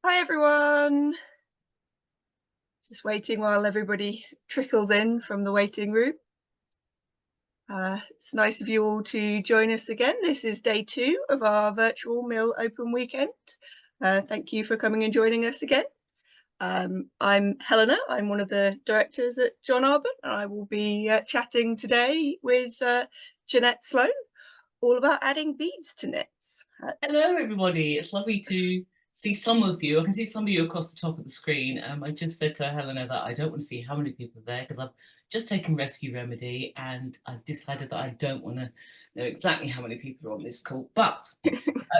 Hi everyone. Just waiting while everybody trickles in from the waiting room. It's nice of you all to join us again. This is day 2 of our virtual mill open weekend. Thank you for coming and joining us again. I'm Helena. I'm one of the directors at John Arbon, and I will be chatting today with Jeanette Sloan all about adding beads to knits. Hello, everybody. It's lovely to see some of you. I can see some of you across the top of the screen. I just said to Helena that I don't want to see how many people are there because I've just taken Rescue Remedy and I've decided that I don't want to know exactly how many people are on this call. But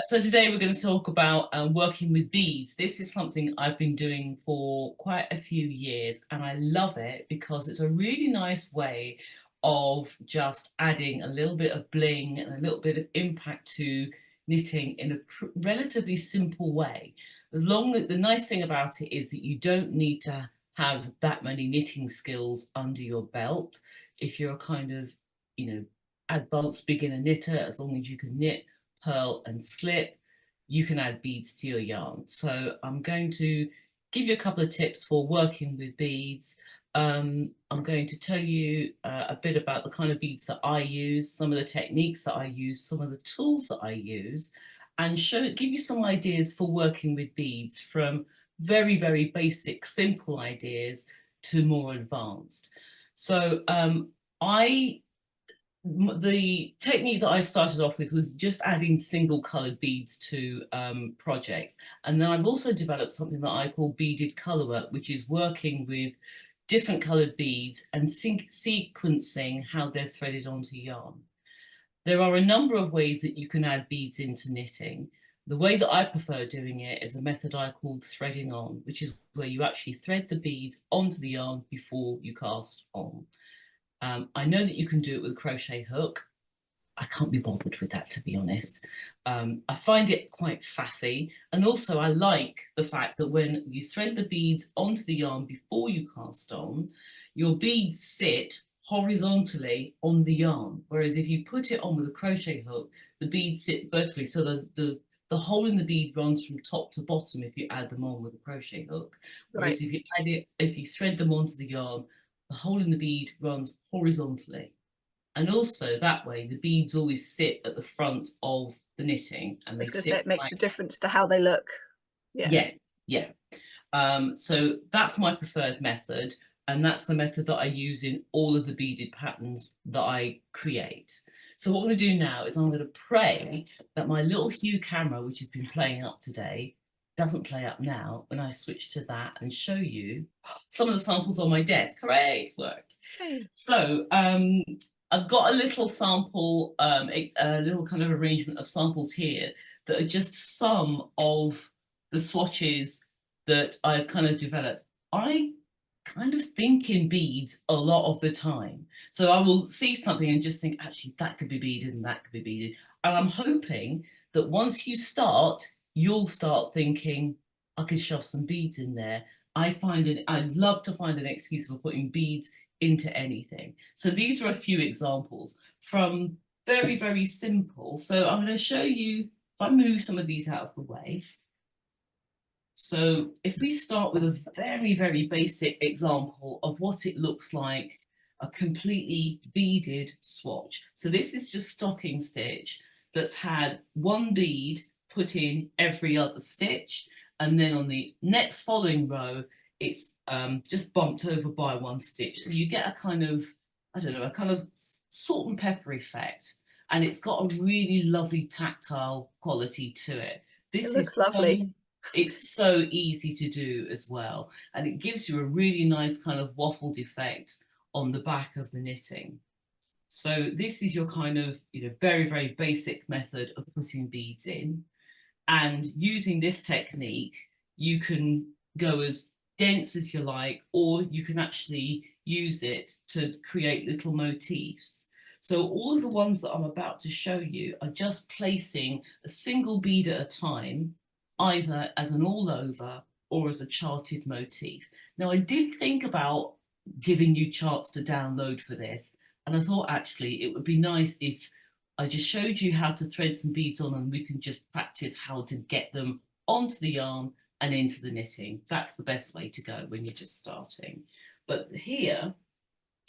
so today we're going to talk about working with beads. This is something I've been doing for quite a few years and I love it because it's a really nice way of just adding a little bit of bling and a little bit of impact to knitting in a relatively simple way. As long as the nice thing about it is that you don't need to have that many knitting skills under your belt. If you're a kind of, advanced beginner knitter, as long as you can knit, purl and slip, you can add beads to your yarn. So I'm going to give you a couple of tips for working with beads. I'm going to tell you a bit about the kind of beads that I use, some of the techniques that I use, some of the tools that I use, and give you some ideas for working with beads from very, very basic, simple ideas to more advanced. So the technique that I started off with was just adding single coloured beads to projects. And then I've also developed something that I call beaded colourwork, which is working with different coloured beads and sequencing how they're threaded onto yarn. There are a number of ways that you can add beads into knitting. The way that I prefer doing it is a method I called threading on, which is where you actually thread the beads onto the yarn before you cast on. I know that you can do it with a crochet hook. I can't be bothered with that, to be honest. I find it quite faffy. And also I like the fact that when you thread the beads onto the yarn before you cast on, your beads sit horizontally on the yarn. Whereas if you put it on with a crochet hook, the beads sit vertically. So the hole in the bead runs from top to bottom if you add them on with a crochet hook. Right. Whereas if you thread them onto the yarn, the hole in the bead runs horizontally. And also that way the beads always sit at the front of the knitting and I they was going to say sit it makes like, a difference to how they look. Yeah. yeah, yeah. So that's my preferred method. And that's the method that I use in all of the beaded patterns that I create. So what I'm going to do now is I'm going to pray that my little Hue camera, which has been playing up today, doesn't play up now when I switch to that and show you some of the samples on my desk. Hooray, it's worked. Hey. So I've got a little sample, a little kind of arrangement of samples here that are just some of the swatches that I've kind of developed. I kind of think in beads a lot of the time. So I will see something and just think, actually, that could be beaded and that could be beaded. And I'm hoping that once you start, you'll start thinking, I could shove some beads in there. I love to find an excuse for putting beads into anything. So these are a few examples from very, very simple. So I'm going to show you, if I move some of these out of the way. So if we start with a very, very basic example of what it looks like, a completely beaded swatch. So this is just stocking stitch that's had one bead put in every other stitch. And then on the next following row, it's just bumped over by one stitch. So you get a kind of, I don't know, a kind of salt and pepper effect. And it's got a really lovely tactile quality to it. It This is looks lovely. it's so easy to do as well. And it gives you a really nice kind of waffled effect on the back of the knitting. So this is your kind of, very, very basic method of putting beads in. And using this technique, you can go as dense as you like, or you can actually use it to create little motifs. So all of the ones that I'm about to show you are just placing a single bead at a time, either as an all over or as a charted motif. Now, I did think about giving you charts to download for this, and I thought actually it would be nice if I just showed you how to thread some beads on and we can just practice how to get them onto the yarn and into the knitting. That's the best way to go when you're just starting. But here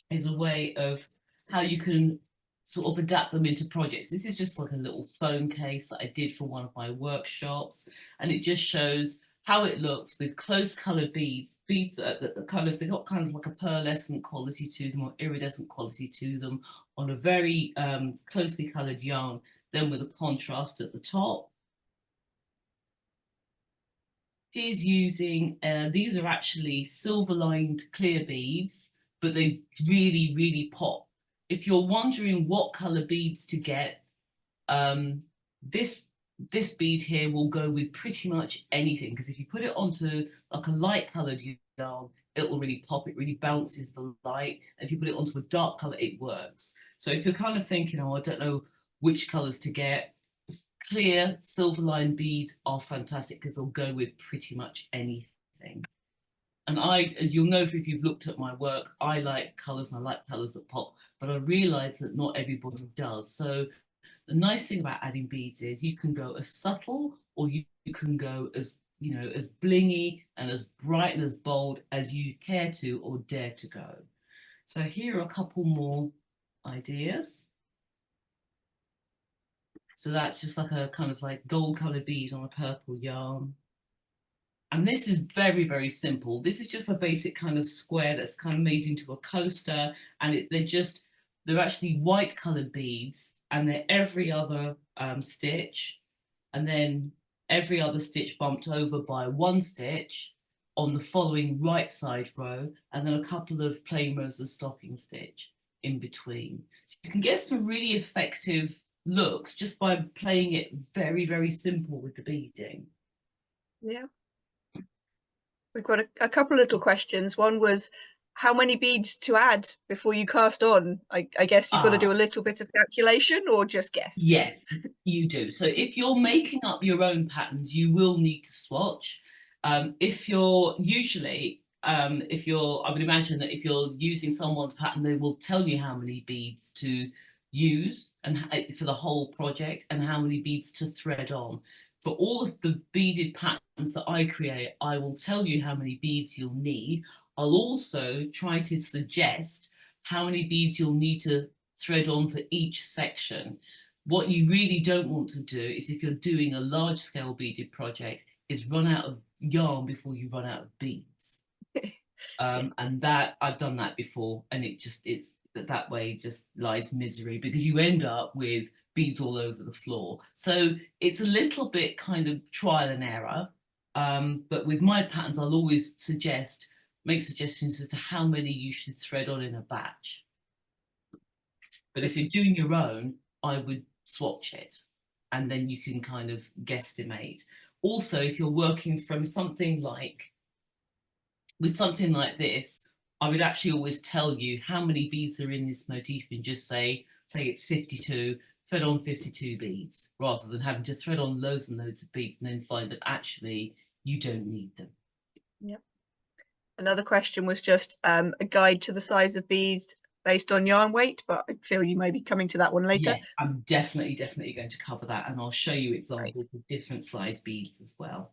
is a way of how you can sort of adapt them into projects. This is just like a little phone case that I did for one of my workshops, and it just shows how it looks with close coloured beads, that kind of, they've got kind of like a pearlescent quality to them or iridescent quality to them on a very closely coloured yarn, then with a contrast at the top. He's using, these are actually silver lined clear beads, but they really, really pop. If you're wondering what colour beads to get, this bead here will go with pretty much anything, because if you put it onto like a light coloured yarn, it will really pop, it really bounces the light. And if you put it onto a dark colour, it works. So if you're kind of thinking, oh, I don't know which colours to get, clear silver line beads are fantastic because they'll go with pretty much anything. And I, as you'll know if you've looked at my work, I like colours and I like colours that pop, but I realise that not everybody does. So the nice thing about adding beads is you can go as subtle, or you can go as, you know, as blingy and as bright and as bold as you care to or dare to go. So here are a couple more ideas. So that's just like a kind of like gold coloured bead on a purple yarn. And this is very, very simple. This is just a basic kind of square that's kind of made into a coaster. And they're actually white coloured beads, and they're every other stitch. And then every other stitch bumped over by one stitch on the following right side row. And then a couple of plain rows of stocking stitch in between. So you can get some really effective looks just by playing it very, very simple with the beading. Yeah. We've got a couple of little questions. One was how many beads to add before you cast on? I guess you've got to do a little bit of calculation or just guess. Yes, you do. So if you're making up your own patterns, you will need to swatch. If you're usually, if you're, I would imagine that if you're using someone's pattern, they will tell you how many beads to use and for the whole project and how many beads to thread on. For all of the beaded patterns that I create, I will tell you how many beads you'll need. I'll also try to suggest how many beads you'll need to thread on for each section. What you really don't want to do is, if you're doing a large scale beaded project, is run out of yarn before you run out of beads. And that I've done that before, and it's that way just lies misery, because you end up with beads all over the floor. So it's a little bit kind of trial and error. But with my patterns, I'll always make suggestions as to how many you should thread on in a batch. But if you're doing your own, I would swatch it, and then you can kind of guesstimate. Also, if you're working from something like this, I would actually always tell you how many beads are in this motif and just say it's 52, thread on 52 beads, rather than having to thread on loads and loads of beads and then find that actually you don't need them. Yep. Another question was just a guide to the size of beads based on yarn weight, but I feel you may be coming to that one later. Yes, I'm definitely going to cover that, and I'll show you examples of different size beads as well.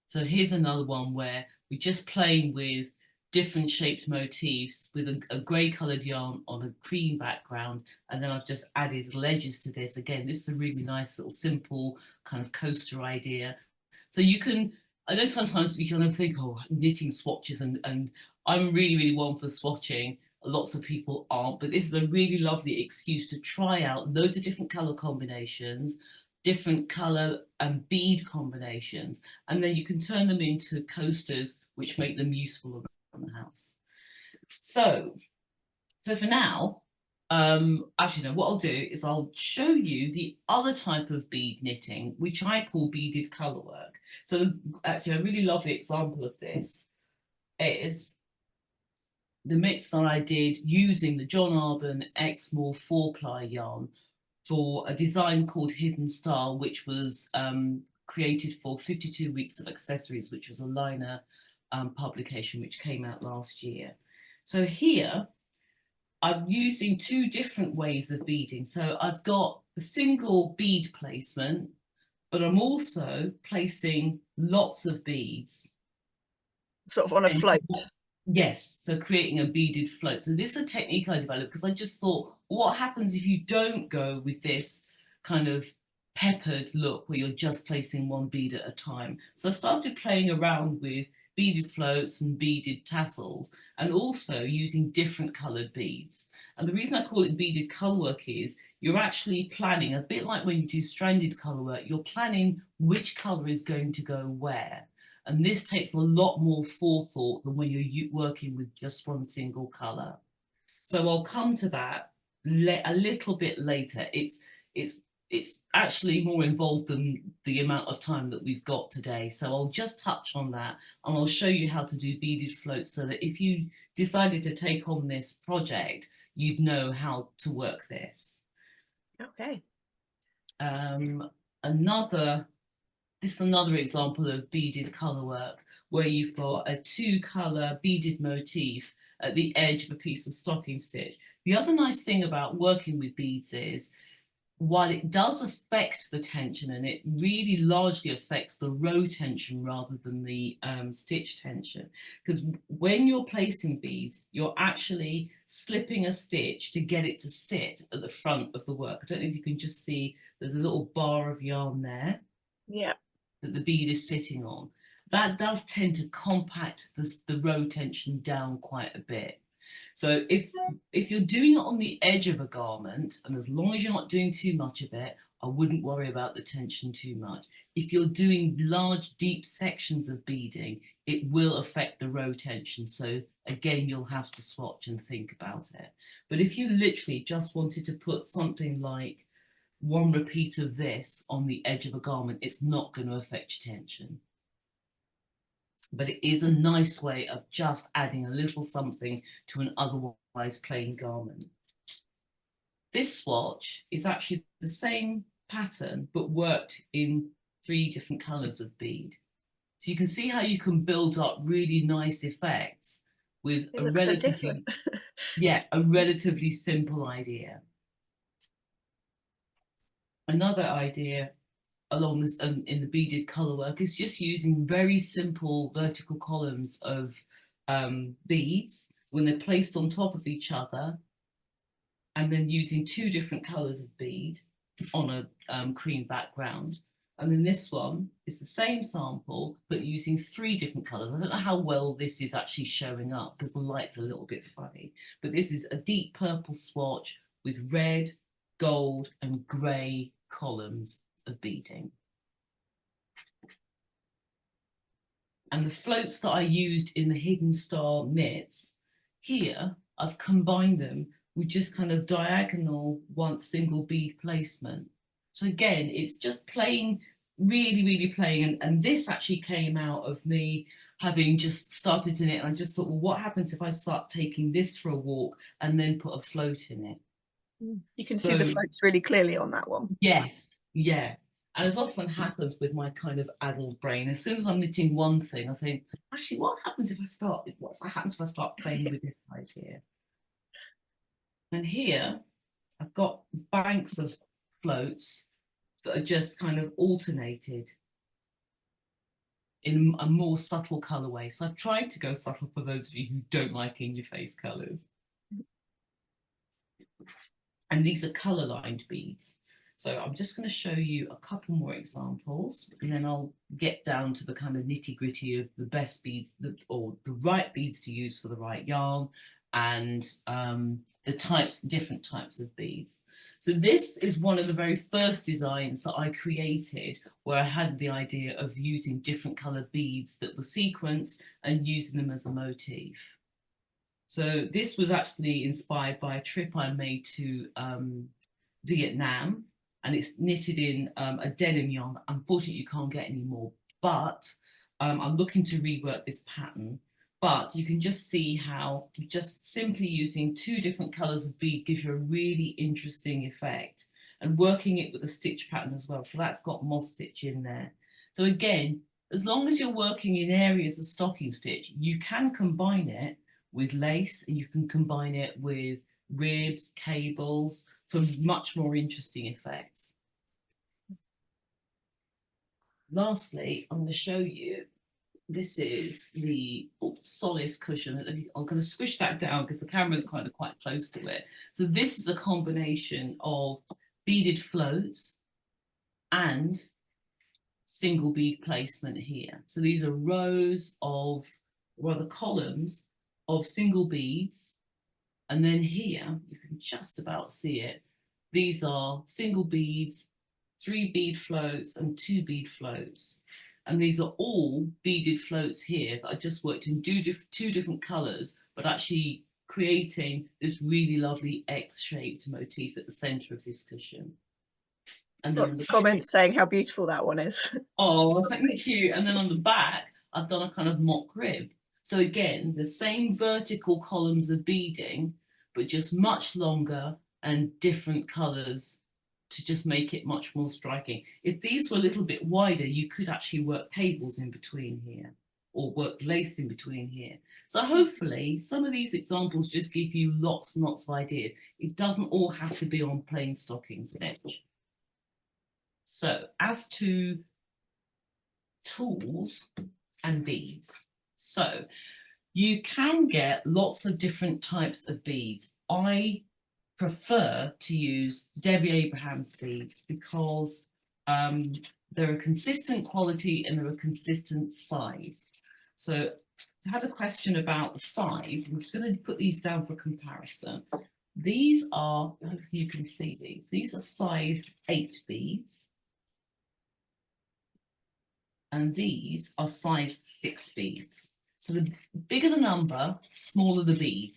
So here's another one where we're just playing with different shaped motifs with a grey coloured yarn on a cream background, and then I've just added ledges to this. Again, this is a really nice little simple kind of coaster idea. So you can, I know sometimes you kind of think, oh, knitting swatches, and I'm really, really one for swatching. Lots of people aren't, but this is a really lovely excuse to try out loads of different colour combinations, different colour and bead combinations, and then you can turn them into coasters which make them useful around the house. So for now, actually no, what I'll do is I'll show you the other type of bead knitting, which I call beaded colourwork. So actually a really lovely example of this is the mitts that I did using the John Arbon Exmoor 4-ply yarn for a design called Hidden Star, which was created for 52 Weeks of Accessories, which was a liner publication which came out last year. So here I'm using two different ways of beading. So I've got a single bead placement, but I'm also placing lots of beads. Sort of on a float. Yes, so creating a beaded float. So this is a technique I developed because I just thought, what happens if you don't go with this kind of peppered look where you're just placing one bead at a time? So I started playing around with beaded floats and beaded tassels, and also using different coloured beads. And the reason I call it beaded colourwork is you're actually planning, a bit like when you do stranded colourwork, you're planning which colour is going to go where. And this takes a lot more forethought than when you're working with just one single colour. So I'll come to that a little bit later. It's actually more involved than the amount of time that we've got today. So I'll just touch on that, and I'll show you how to do beaded floats so that if you decided to take on this project, you'd know how to work this. Okay. This is another example of beaded colourwork where you've got a 2-colour beaded motif at the edge of a piece of stocking stitch. The other nice thing about working with beads is, while it does affect the tension, and it really largely affects the row tension rather than the stitch tension, because when you're placing beads, you're actually slipping a stitch to get it to sit at the front of the work. I don't know if you can just see, there's a little bar of yarn there. Yeah. That the bead is sitting on. That does tend to compact the row tension down quite a bit. So if you're doing it on the edge of a garment, and as long as you're not doing too much of it, I wouldn't worry about the tension too much. If you're doing large, deep sections of beading, it will affect the row tension. So again, you'll have to swatch and think about it. But if you literally just wanted to put something like one repeat of this on the edge of a garment, it's not going to affect your tension. But it is a nice way of just adding a little something to an otherwise plain garment. This swatch is actually the same pattern, but worked in 3 different colours of bead. So you can see how you can build up really nice effects with It looks so different. a relatively simple idea. Another idea along this in the beaded colourwork is just using very simple vertical columns of beads when they're placed on top of each other, and then using 2 different colours of bead on a cream background. And then this one is the same sample, but using 3 different colours. I don't know how well this is actually showing up because the light's a little bit funny, but this is a deep purple swatch with red, gold and grey columns of beading. And the floats that I used in the Hidden Star knits, here I've combined them with just kind of diagonal single bead placement. So again, it's just playing, really playing. And this actually came out of me having just started to knit, and I just thought, well, what happens if I start taking this for a walk and then put a float in it? You can see the floats really clearly on that one. Yes, yeah. And as often happens with my kind of adult brain, as soon as I'm knitting one thing, I think, actually, what happens if I start playing with this idea? And here, I've got banks of floats that are just kind of alternated in a more subtle colourway. So I've tried to go subtle for those of you who don't like in-your-face colours. And these are colour-lined beads. So I'm just going to show you a couple more examples, and then I'll get down to the kind of nitty-gritty of the best beads, or the right beads to use for the right yarn, and the different types of beads. So this is one of the very first designs that I created, where I had the idea of using different coloured beads that were sequenced and using them as a motif. So this was actually inspired by a trip I made to Vietnam, and it's knitted in a denim yarn. Unfortunately, you can't get any more, but I'm looking to rework this pattern. But you can just see how just simply using 2 different colours of bead gives you a really interesting effect, and working it with a stitch pattern as well. So that's got moss stitch in there. So again, as long as you're working in areas of stocking stitch, you can combine it with lace, and you can combine it with ribs, cables, for much more interesting effects. lastly, I'm going to show you, this is the Solace cushion. I'm going to squish that down because the camera is kind of quite close to it. So this is a combination of beaded floats and single bead placement here. So these are rows of, rather columns of single beads. And then here, you can just about see it. These are single beads, 3 bead floats and 2 bead floats. And these are all beaded floats here that I just worked in two different colors, but actually creating this really lovely X-shaped motif at the center of this cushion. And then Lots of comments saying how beautiful that one is. oh, thank you. And then on the back, I've done a kind of mock rib. So again, the same vertical columns of beading, but just much longer and different colors to just make it much more striking. If these were a little bit wider, you could actually work cables in between here or work lace in between here. So hopefully some of these examples just give you lots and lots of ideas. It doesn't all have to be on plain stocking stitch. So as to tools and beads, so you can get lots of different types of beads. I prefer to use Debbie Abraham's beads because they're a consistent quality and they're a consistent size. So to have a question about the size, I'm going to put these down for comparison. These are, you can see these are size 8 beads. And these are size 6 beads. So the bigger the number, smaller the bead.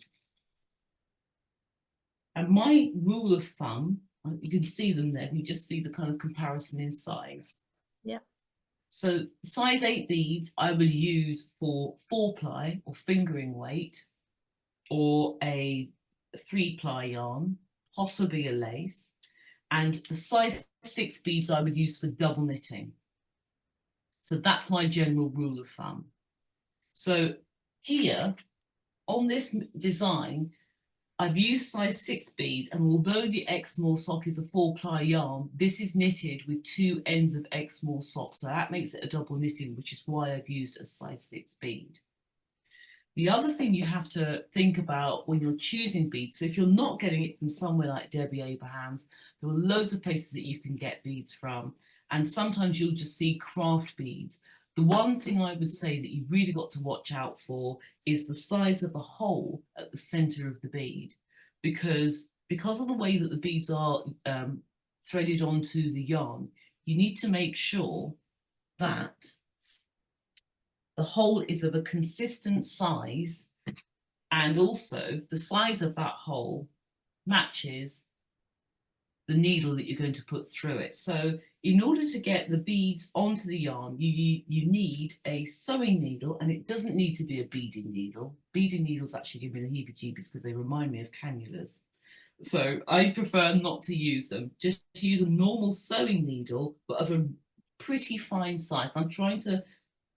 And my rule of thumb, you can see them there, you just see the kind of comparison in size. Yeah. So size 8 beads I would use for 4-ply or fingering weight, or a 3-ply yarn, possibly a lace. And the size 6 beads I would use for double knitting. So that's my general rule of thumb. So here on this design, I've used size 6 beads, and although the Exmoor Sock is a 4-ply yarn, this is knitted with 2 ends of Exmoor Sock, so that makes it a double knitting, which is why I've used a size 6 bead. The other thing you have to think about when you're choosing beads, so if you're not getting it from somewhere like Debbie Abraham's, there are loads of places that you can get beads from, and sometimes you'll just see craft beads. The one thing I would say that you've really got to watch out for is the size of the hole at the center of the bead, because of the way that the beads are threaded onto the yarn, you need to make sure that the hole is of a consistent size, and also the size of that hole matches the needle that you're going to put through it. So in order to get the beads onto the yarn, you need a sewing needle, and it doesn't need to be a beading needle. Beading needles actually give me the heebie-jeebies because they remind me of cannulas. So I prefer not to use them. Just use a normal sewing needle, but of a pretty fine size. I'm trying to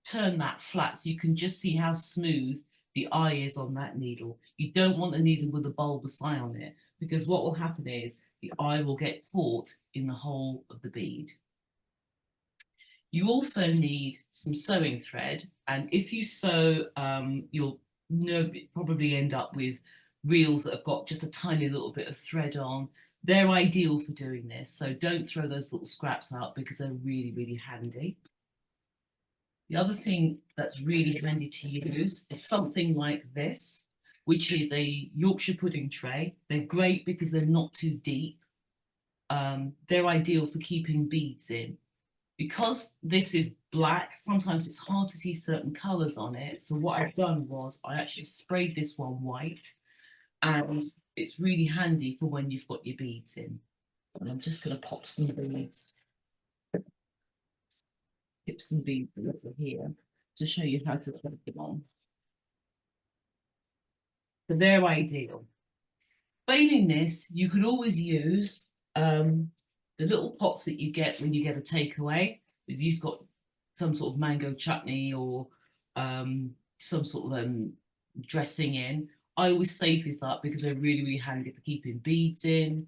turn that flat so you can just see how smooth the eye is on that needle. You don't want a needle with a bulbous eye on it, because what will happen is the eye will get caught in the hole of the bead. You also need some sewing thread, and if you sew, you'll probably end up with reels that have got just a tiny little bit of thread on. They're ideal for doing this, so don't throw those little scraps out because they're really, really handy. The other thing that's really handy to use is something like this, which is a Yorkshire pudding tray. They're great because they're not too deep. They're ideal for keeping beads in. Because this is black, sometimes it's hard to see certain colours on it. So what I've done was I actually sprayed this one white, and it's really handy for when you've got your beads in. And I'm just going to pop some beads. Tips and beads over here to show you how to put them on. So they're ideal. Failing this, you could always use the little pots that you get when you get a takeaway. If you've got some sort of mango chutney or some sort of dressing in, I always save this up because they're really, really handy for keeping beads in.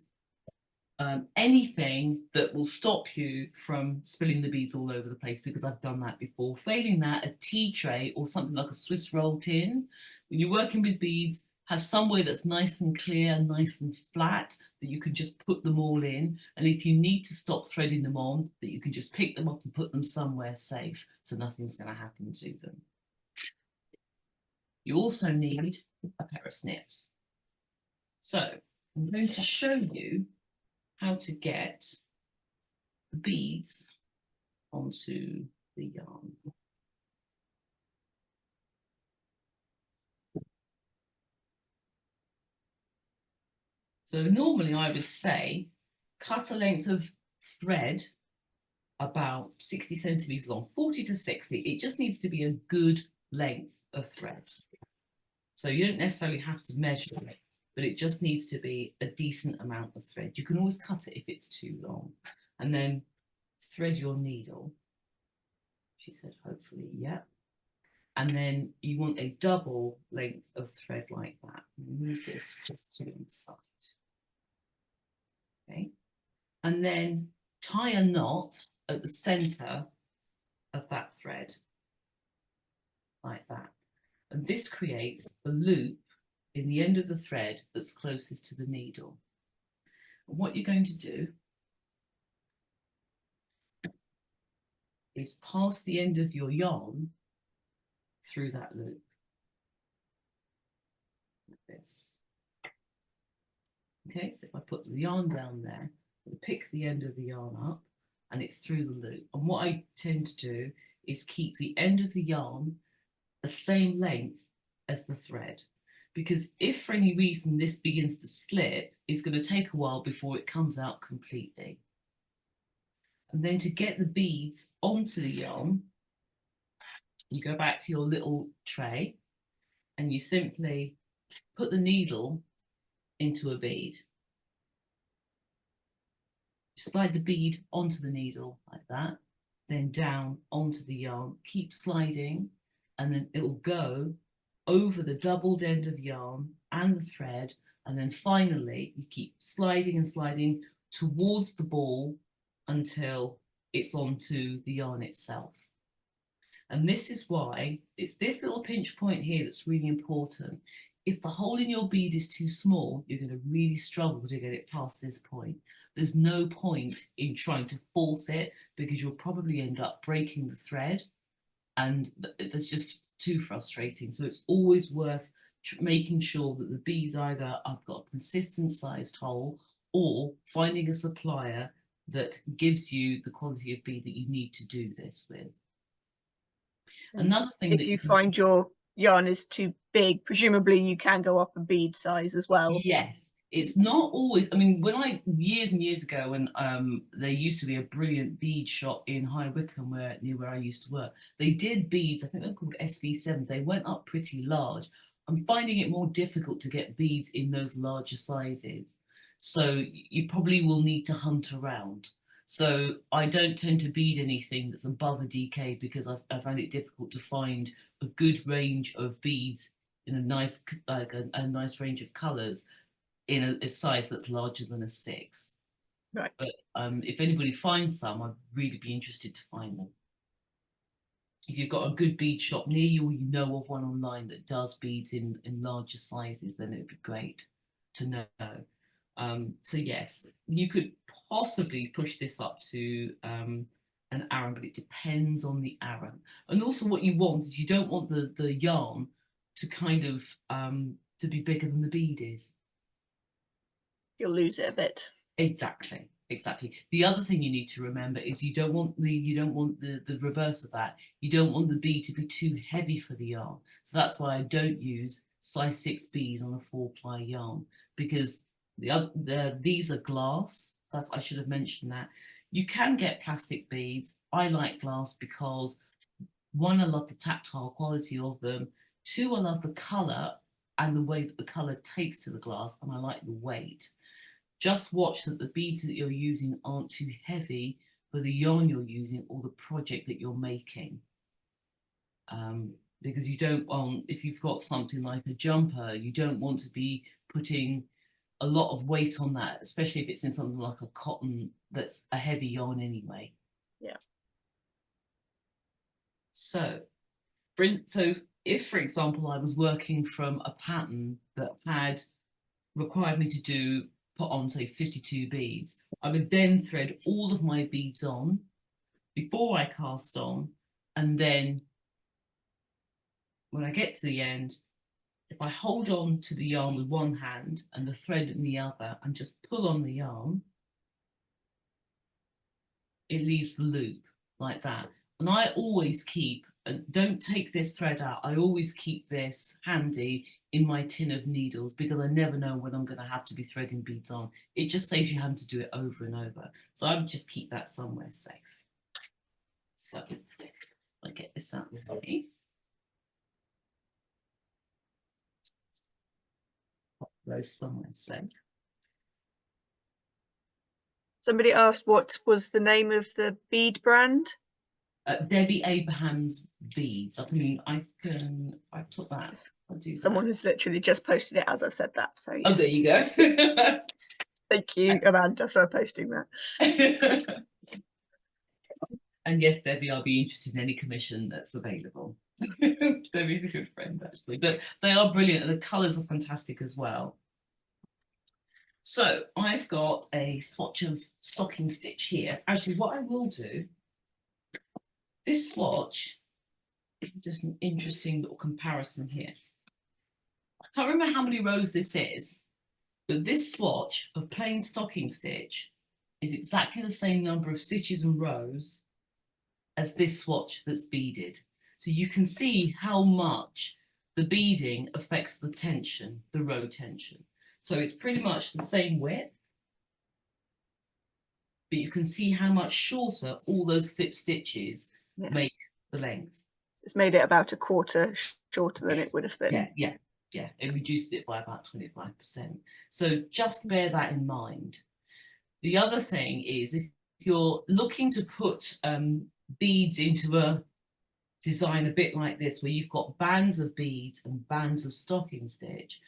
anything that will stop you from spilling the beads all over the place, because I've done that before. Failing that, a tea tray or something like a Swiss roll tin. When you're working with beads, have somewhere that's nice and clear, nice and flat, that you can just put them all in. And if you need to stop threading them on, that you can just pick them up and put them somewhere safe, so nothing's going to happen to them. You also need a pair of snips. So I'm going to show you how to get the beads onto the yarn. So normally I would say cut a length of thread about 60 centimeters long, 40 to 60. It just needs to be a good length of thread. So you don't necessarily have to measure it, but it just needs to be a decent amount of thread. You can always cut it if it's too long, and then thread your needle. She said, hopefully, yeah. And then you want a double length of thread like that. Move this just to the side. Okay. And then tie a knot at the center of that thread, like that. And this creates a loop in the end of the thread that's closest to the needle. And what you're going to do is pass the end of your yarn through that loop, like this. Okay, so if I put the yarn down there, I'll pick the end of the yarn up and it's through the loop. And what I tend to do is keep the end of the yarn the same length as the thread, because if for any reason this begins to slip, it's going to take a while before it comes out completely. And then to get the beads onto the yarn, you go back to your little tray and you simply put the needle into a bead. Slide the bead onto the needle like that, then down onto the yarn, keep sliding, and then it will go over the doubled end of yarn and the thread, and then finally you keep sliding and sliding towards the ball until it's onto the yarn itself. And this is why it's this little pinch point here that's really important. If the hole in your bead is too small, you're going to really struggle to get it past this point. There's no point in trying to force it, because you'll probably end up breaking the thread, and that's just too frustrating. So it's always worth making sure that the beads either have got a consistent sized hole, or finding a supplier that gives you the quality of bead that you need to do this with. Another thing, if you find your yarn is too big, presumably you can go up a bead size as well. Yes, it's not always. I mean, when years and years ago, when there used to be a brilliant bead shop in High Wycombe, near where I used to work, they did beads. I think they're called SV7s. They went up pretty large. I'm finding it more difficult to get beads in those larger sizes, so you probably will need to hunt around. So I don't tend to bead anything that's above a DK, because I find it difficult to find a good range of beads in a nice, like a nice range of colours in a size that's larger than a 6. Right. But if anybody finds some, I'd really be interested to find them. If you've got a good bead shop near you, or you know of one online that does beads in larger sizes, then it would be great to know. So yes, you could possibly push this up to an aran, but it depends on the aran. And also what you want is, you don't want the yarn to kind of to be bigger than the bead is. You'll lose it a bit. Exactly. The other thing you need to remember is you don't want the reverse of that. You don't want the bead to be too heavy for the yarn. So that's why I don't use size 6 beads on a 4-ply yarn, because these are glass. So I should have mentioned that. You can get plastic beads. I like glass because, 1, I love the tactile quality of them. 2, I love the colour and the way that the colour takes to the glass, and I like the weight. Just watch that the beads that you're using aren't too heavy for the yarn you're using or the project that you're making. Because you don't want, if you've got something like a jumper, you don't want to be putting a lot of weight on that, especially if it's in something like a cotton that's a heavy yarn anyway. Yeah. So if, for example, I was working from a pattern that had required me to put on, say, 52 beads, I would then thread all of my beads on before I cast on, and then when I get to the end, if I hold on to the yarn with one hand and the thread in the other and just pull on the yarn, it leaves the loop like that. And I always keep, don't take this thread out, I always keep this handy in my tin of needles because I never know when I'm going to have to be threading beads on. It just saves you having to do it over and over. So I would just keep that somewhere safe. So I'll get this out with me. Pop those somewhere safe. Somebody asked what was the name of the bead brand? Debbie Abraham's beads. I mean, I took that. I'll do Someone that. has literally just posted it as I've said that. So yeah. Oh, there you go. Thank you, Amanda, for posting that. And yes, Debbie, I'll be interested in any commission that's available. Debbie's a good friend, actually. But they are brilliant, and the colours are fantastic as well. So I've got a swatch of stocking stitch here. Actually, what I will do, this swatch, just an interesting little comparison here. I can't remember how many rows this is, but this swatch of plain stocking stitch is exactly the same number of stitches and rows as this swatch that's beaded. So you can see how much the beading affects the tension, the row tension. So it's pretty much the same width, but you can see how much shorter all those slip stitches make the length. It's made it about a quarter shorter than it would have been. Yeah, it reduced it by about 25%. So just bear that in mind. The other thing is, if you're looking to put beads into a design a bit like this, where you've got bands of beads and bands of stocking stitch,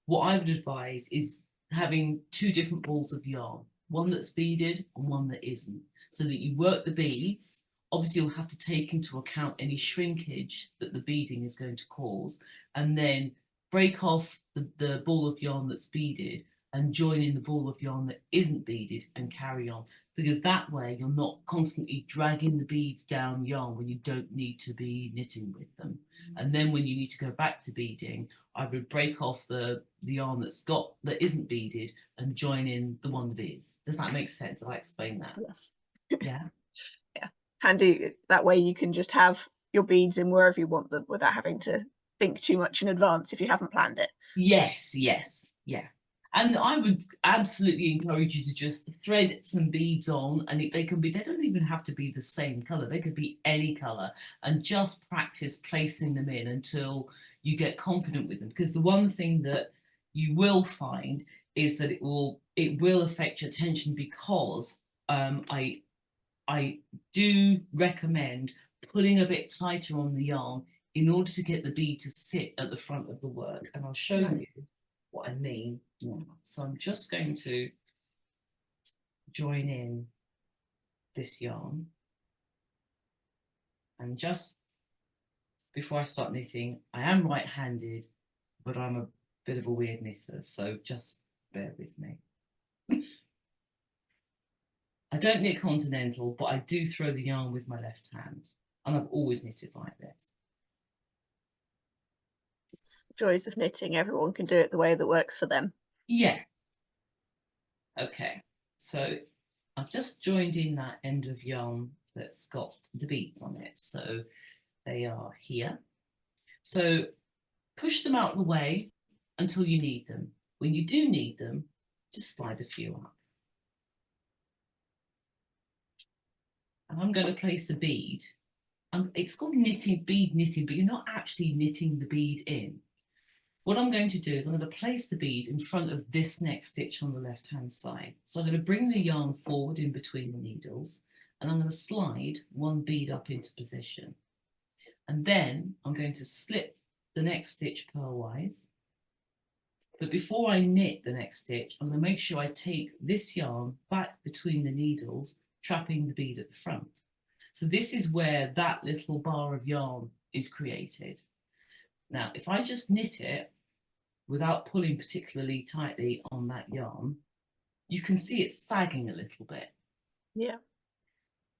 what I would advise is having two different balls of yarn, one that's beaded and one that isn't, so that you work the beads. Obviously, you'll have to take into account any shrinkage that the beading is going to cause, and then break off the ball of yarn that's beaded and join in the ball of yarn that isn't beaded and carry on, because that way you're not constantly dragging the beads down yarn when you don't need to be knitting with them. And then when you need to go back to beading, I would break off the yarn that isn't beaded and join in the one that is. Does that make sense? Have I explained that? Yes. Yeah. Yeah. Handy. That way you can just have your beads in wherever you want them without having to think too much in advance if you haven't planned it. Yes, yeah. And I would absolutely encourage you to just thread some beads on, and they don't even have to be the same color. They could be any color, and just practice placing them in until you get confident with them. Because the one thing that you will find is that it will affect your tension, because I do recommend pulling a bit tighter on the yarn in order to get the bead to sit at the front of the work. And I'll show you what I mean. So I'm just going to join in this yarn, and just before I start knitting, I am right-handed, but I'm a bit of a weird knitter, so just bear with me. I don't knit continental, but I do throw the yarn with my left hand, and I've always knitted like this. It's joys of knitting. Everyone can do it the way that works for them. Yeah. Okay, so I've just joined in that end of yarn that's got the beads on it. So they are here. So push them out of the way until you need them. When you do need them, just slide a few up. And I'm going to place a bead. It's called bead knitting, but you're not actually knitting the bead in. What I'm going to do is I'm going to place the bead in front of this next stitch on the left-hand side. So I'm going to bring the yarn forward in between the needles, and I'm going to slide one bead up into position. And then I'm going to slip the next stitch purlwise, But before I knit the next stitch, I'm going to make sure I take this yarn back between the needles, trapping the bead at the front. So this is where that little bar of yarn is created. Now, if I just knit it without pulling particularly tightly on that yarn, you can see it's sagging a little bit. Yeah.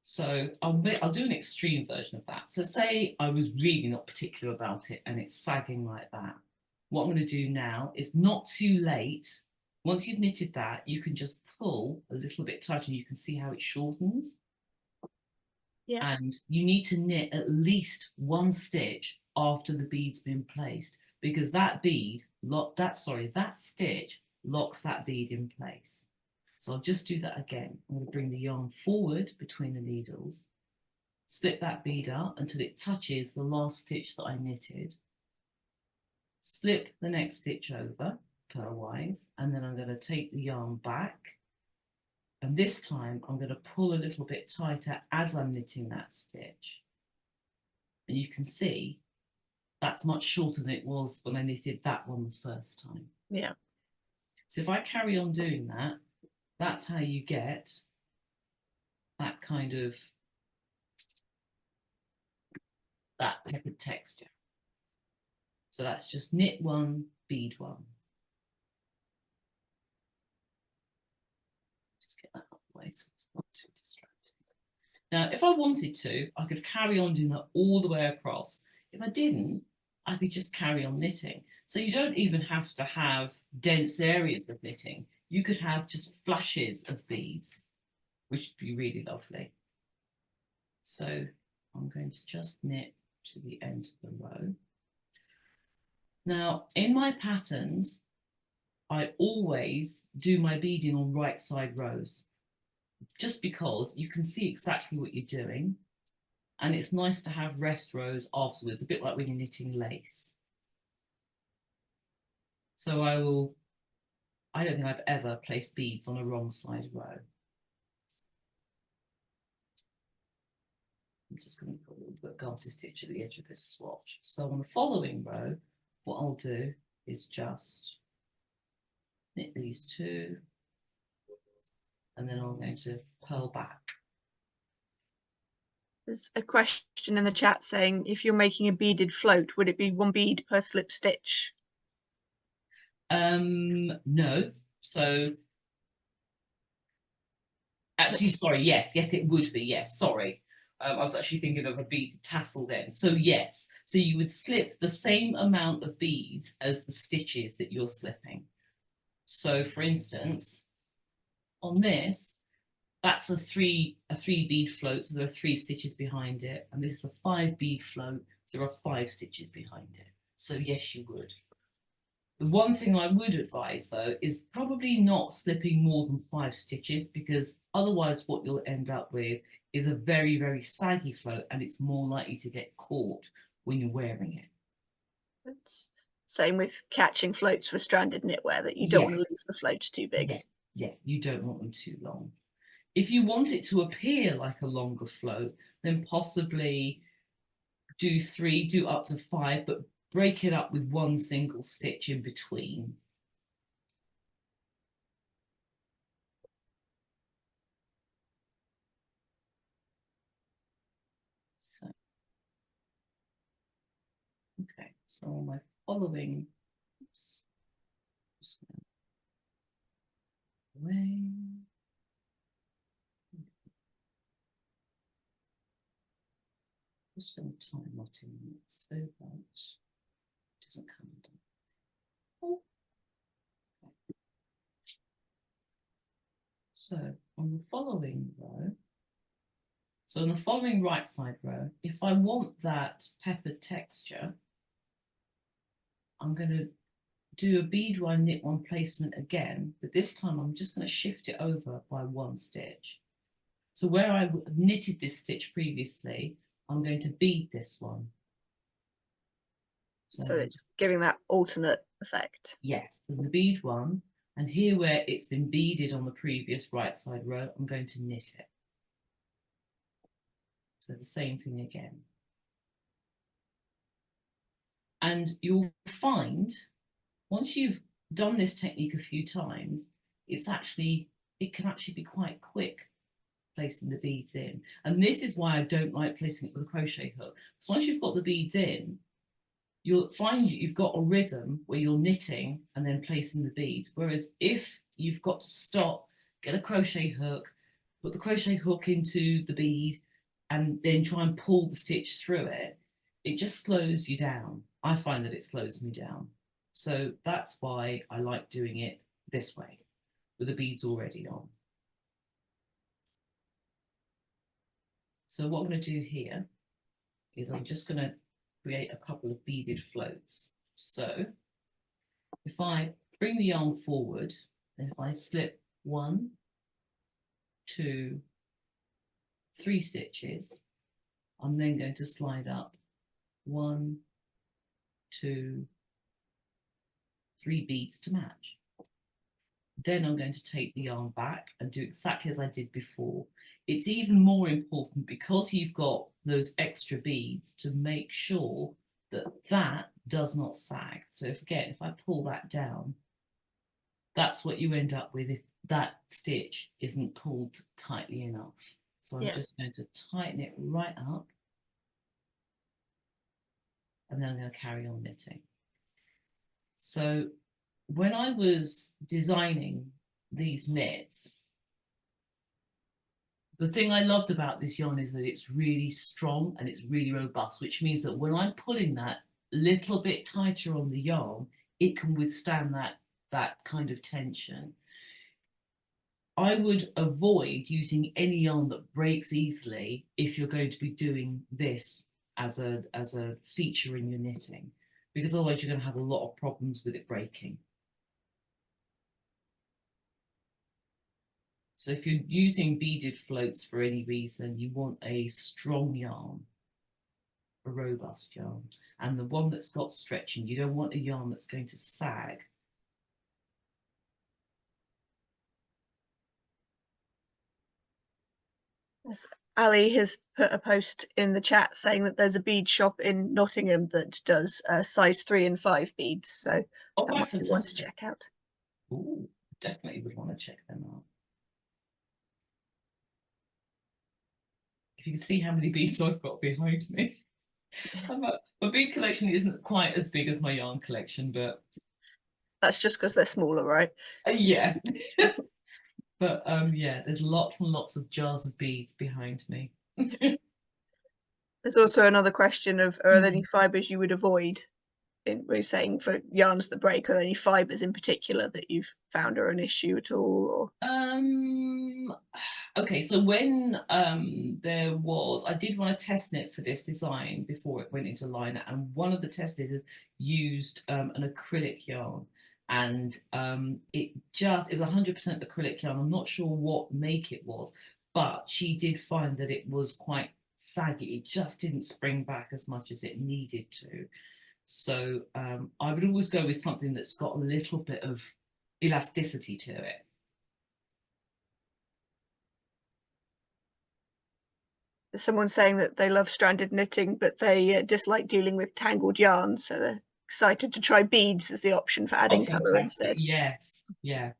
So I'll do an extreme version of that. So say I was really not particular about it and it's sagging like that. What I'm going to do now is not too late. Once you've knitted that, you can just pull a little bit tighter and you can see how it shortens. Yeah. And you need to knit at least one stitch after the bead's been placed, because that stitch locks that bead in place. So I'll just do that again. I'm going to bring the yarn forward between the needles, split that bead up until it touches the last stitch that I knitted, slip the next stitch over purlwise, and then I'm going to take the yarn back, and this time I'm going to pull a little bit tighter as I'm knitting that stitch. And you can see that's much shorter than it was when I knitted that one the first time. Yeah. So if I carry on doing that, that's how you get that kind of that peppered texture. So that's just knit one, bead one. Just get that out of the way so it's not too distracting. Now, if I wanted to, I could carry on doing that all the way across. If I didn't, I could just carry on knitting. So you don't even have to have dense areas of knitting. You could have just flashes of beads, which would be really lovely. So I'm going to just knit to the end of the row. Now, in my patterns, I always do my beading on right side rows, just because you can see exactly what you're doing. And it's nice to have rest rows afterwards, a bit like when you're knitting lace. So I don't think I've ever placed beads on a wrong side row. I'm just going to put a little bit of garter stitch at the edge of this swatch. So on the following row, what I'll do is just knit these two, and then I'm going to purl back. There's a question in the chat saying, if you're making a beaded float, would it be one bead per slip stitch? No. So actually, sorry, yes, it would be, yes, sorry. I was actually thinking of a beaded tassel then. So yes, so you would slip the same amount of beads as the stitches that you're slipping. So for instance, on this, that's a three bead float, so there are 3 stitches behind it, and this is a 5 bead float, so there are 5 stitches behind it. So yes, you would. The one thing I would advise though is probably not slipping more than 5 stitches, because otherwise what you'll end up with is a very, very saggy float, and it's more likely to get caught when you're wearing it. It's same with catching floats for stranded knitwear, that you don't want to leave the floats too big. Yeah, you don't want them too long. If you want it to appear like a longer float, then possibly do 3, do up to 5, but break it up with 1 single stitch in between. So, okay, so on my following, oops, just away. Just going to tie a knot in it so that it doesn't come undone. Oh. Okay. So on the following row, so on the following right side row, if I want that peppered texture, I'm going to do a bead one, knit one placement again, but this time I'm just going to shift it over by 1 stitch. So where I knitted this stitch previously, I'm going to bead this one. So it's giving that alternate effect. Yes, so the bead one, and here where it's been beaded on the previous right side row, I'm going to knit it. So the same thing again. And you'll find, once you've done this technique a few times, it can actually be quite quick placing the beads in. And this is why I don't like placing it with a crochet hook. So once you've got the beads in, you'll find you've got a rhythm where you're knitting and then placing the beads. Whereas if you've got to stop, get a crochet hook, put the crochet hook into the bead, and then try and pull the stitch through it, it just slows you down. I find that it slows me down. So that's why I like doing it this way, with the beads already on. So what I'm going to do here is I'm just going to create a couple of beaded floats. So if I bring the yarn forward, and if I slip 1, 2, 3 stitches, I'm then going to slide up 1, 2, 3 beads to match. Then I'm going to take the yarn back and do exactly as I did before. It's even more important, because you've got those extra beads, to make sure that that does not sag. So if I pull that down, that's what you end up with if that stitch isn't pulled tightly enough. So I'm just going to tighten it right up, and then I'm going to carry on knitting. So when I was designing these mitts, the thing I loved about this yarn is that it's really strong and it's really robust, which means that when I'm pulling that little bit tighter on the yarn, it can withstand that kind of tension. I would avoid using any yarn that breaks easily if you're going to be doing this as a feature in your knitting, because otherwise you're going to have a lot of problems with it breaking. So if you're using beaded floats for any reason, you want a strong yarn, a robust yarn, and the one that's got stretching. You don't want a yarn that's going to sag. Yes. Ali has put a post in the chat saying that there's a bead shop in Nottingham that does size 3 and 5 beads, so that might be one to check out. Ooh, definitely would want to check them out. If you can see how many beads I've got behind me. My bead collection isn't quite as big as my yarn collection, but that's just because they're smaller, right? Yeah. But yeah, there's lots and lots of jars of beads behind me. There's also another question of, are there any fibres you would avoid? We're saying for yarns that break, are there any fibres in particular that you've found are an issue at all? Or okay, so when I did run a test knit for this design before it went into liner, and one of the test knitters used an acrylic yarn, and it was 100% acrylic yarn. I'm not sure what make it was, but she did find that it was quite saggy. It just didn't spring back as much as it needed to. So I would always go with something that's got a little bit of elasticity to it. There's someone saying that they love stranded knitting, but they dislike dealing with tangled yarn, so they're excited to try beads as the option for adding colour instead. Yes, yeah.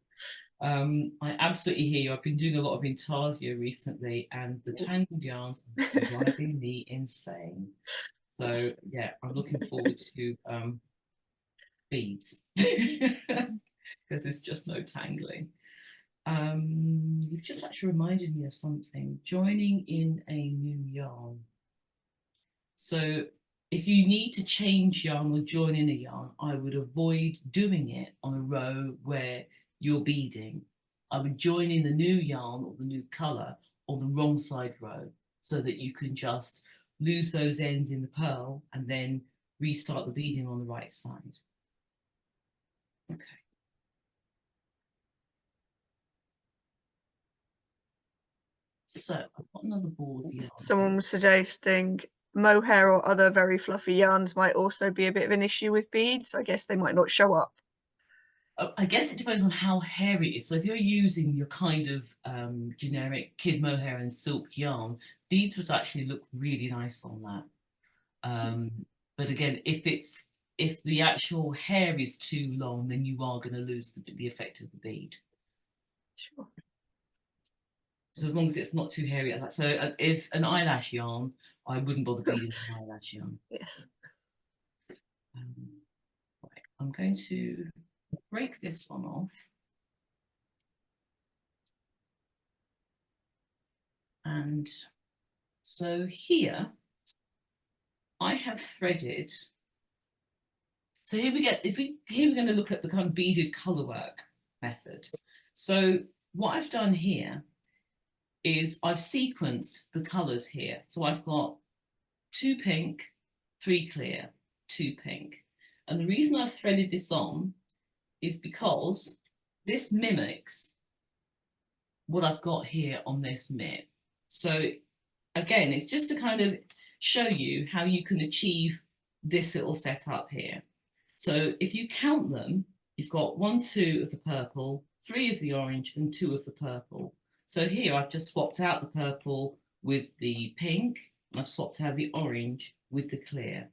I absolutely hear you. I've been doing a lot of intarsia recently, and the tangled yarns are driving me insane. So yeah, I'm looking forward to beads because there's just no tangling. You've just actually reminded me of something. Joining in a new yarn. So if you need to change yarn or join in a yarn, I would avoid doing it on a row where you're beading. I would join in the new yarn or the new colour on the wrong side row, so that you can just lose those ends in the purl and then restart the beading on the right side. Okay. So I've got another ball of yarn. Someone was suggesting mohair or other very fluffy yarns might also be a bit of an issue with beads. I guess they might not show up. I guess it depends on how hairy it is. So if you're using your kind of generic kid mohair and silk yarn, beads would actually look really nice on that. But again, if it's if the actual hair is too long, then you are going to lose the effect of the bead. Sure. So as long as it's not too hairy like that. So if an eyelash yarn, I wouldn't bother beading an eyelash yarn. Yes. Right, I'm going to break this one off. And so here I have threaded. So here we get, here we're going to look at the kind of beaded colourwork method. So what I've done here is I've sequenced the colours here. So I've got 2 pink, 3 clear, 2 pink. And the reason I've threaded this on is because this mimics what I've got here on this mitt. So again, it's just to kind of show you how you can achieve this little setup here. So if you count them, you've got 1, 2 of the purple, 3 of the orange and 2 of the purple. So here I've just swapped out the purple with the pink and I've swapped out the orange with the clear.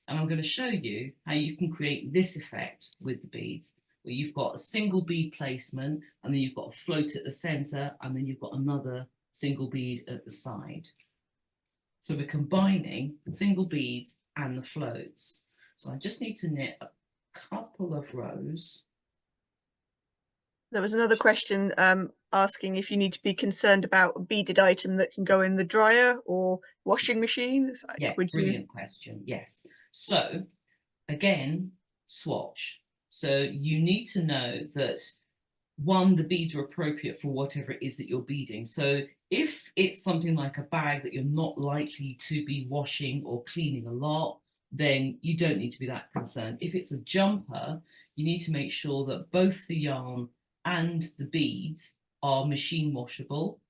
And I'm going to show you how you can create this effect with the beads, where you've got a single bead placement and then you've got a float at the center and then you've got another single bead at the side. So we're combining single beads and the floats. So I just need to knit a couple of rows. There was another question asking if you need to be concerned about a beaded item that can go in the dryer or washing machine. Like, Yeah, brilliant question. Yes. So again, swatch. So you need to know that, one, the beads are appropriate for whatever it is that you're beading. So if it's something like a bag that you're not likely to be washing or cleaning a lot, then you don't need to be that concerned. If it's a jumper, you need to make sure that both the yarn and the beads are machine washable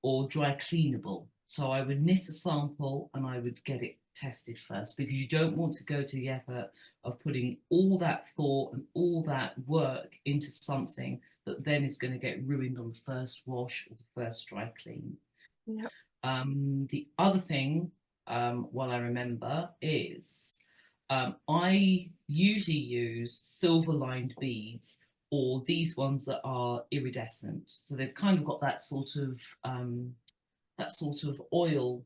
or dry cleanable. So I would knit a sample and I would get it tested first, because you don't want to go to the effort of putting all that thought and all that work into something that then is going to get ruined on the first wash or the first dry clean. Yep. The other thing, while I remember, is I usually use silver lined beads, or these ones that are iridescent. So they've kind of got that sort of oil.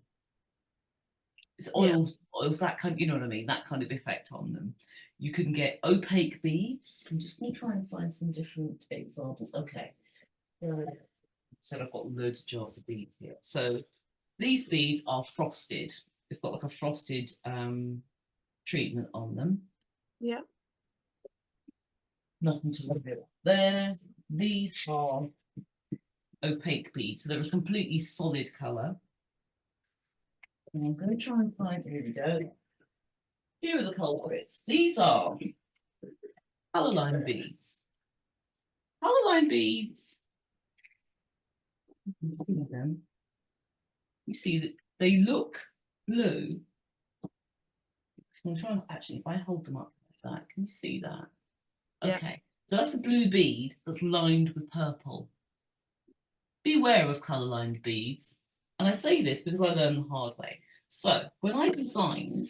It's oils, that kind of, you know what I mean, that kind of effect on them. You can get opaque beads. I'm just going to try and find some different examples. Okay. So I've got loads of jars of beads here. So these beads are frosted. They've got like a frosted treatment on them. Yeah. Nothing to look at there. These are opaque beads. So they're a completely solid colour. And I'm going to try and find, here we go. Here are the culprits. These are colour-line beads. Colour-line beads. You can see them. You see that they look blue. I'm trying, actually, if I hold them up like that, can you see that? Yeah. Okay, so that's a blue bead that's lined with purple. Beware of colour-lined beads. And I say this because I learned the hard way. So when I designed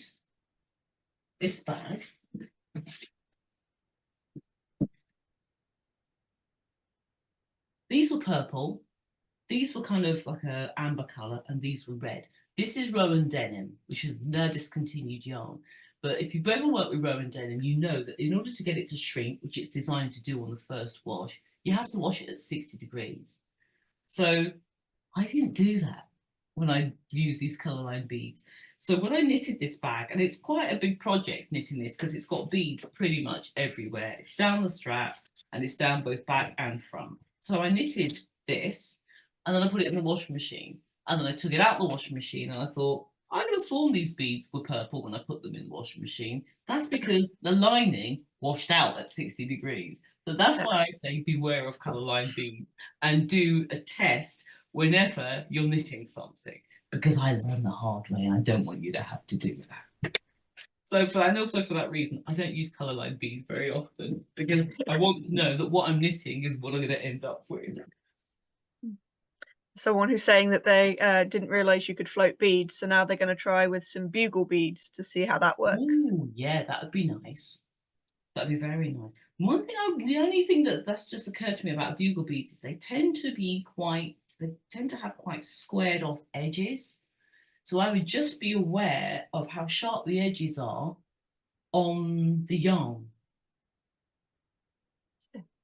this bag, these were purple, these were kind of like a amber colour, and these were red. This is Rowan denim, which is their discontinued yarn. But if you've ever worked with Rowan denim, you know that in order to get it to shrink, which it's designed to do on the first wash, you have to wash it at 60 degrees. So I didn't do that when I used these colour-line beads. So when I knitted this bag, and it's quite a big project knitting this because it's got beads pretty much everywhere. It's down the strap and it's down both back and front. So I knitted this and then I put it in the washing machine. And then I took it out the washing machine and I thought, I could have sworn these beads were purple when I put them in the washing machine. That's because the lining washed out at 60 degrees. So that's why I say beware of colour-line beads and do a test whenever you're knitting something, because I learned the hard way and I don't want you to have to do that. So, and also for that reason, I don't use colour-line beads very often, because I want to know that what I'm knitting is what I'm going to end up with. Someone who's saying that they didn't realize you could float beads, so now they're going to try with some bugle beads to see how that works. Oh, yeah, that would be nice. That'd be very nice. One thing, the only thing that's just occurred to me about bugle beads is they tend to have quite squared off edges. So I would just be aware of how sharp the edges are on the yarn.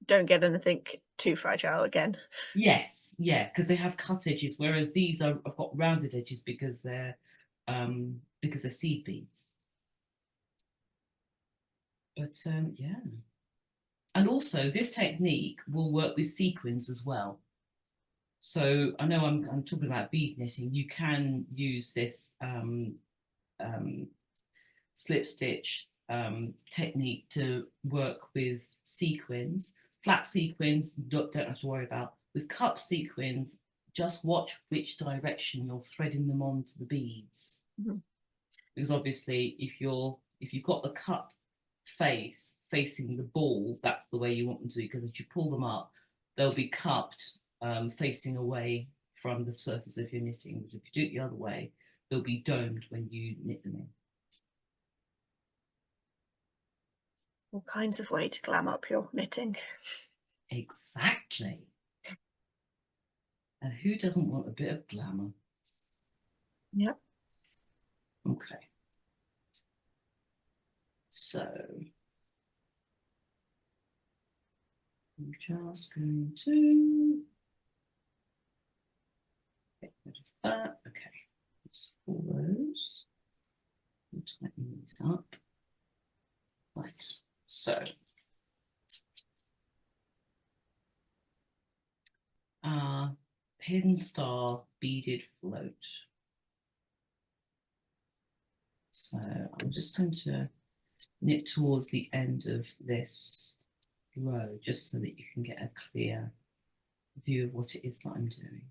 Don't get anything too fragile again. Yes, yeah, because they have cut edges, whereas these have got rounded edges because they're seed beads. But yeah. And also this technique will work with sequins as well. So I know I'm talking about bead knitting. You can use this slip stitch technique to work with sequins. Flat sequins, don't have to worry about. With cup sequins, just watch which direction you're threading them onto the beads. Mm-hmm. Because obviously if you've got the cup face facing the ball, that's the way you want them to be, because as you pull them up, they'll be cupped facing away from the surface of your knitting. Because if you do it the other way, they'll be domed when you knit them in. All kinds of way to glam up your knitting. Exactly. And who doesn't want a bit of glamour? Yep. Okay. So I'm just going to get rid of that. Okay. Just pull those and tighten these up. Right. So Hidden Star Beaded Float. So I'm just going to knit towards the end of this row just so that you can get a clear view of what it is that I'm doing.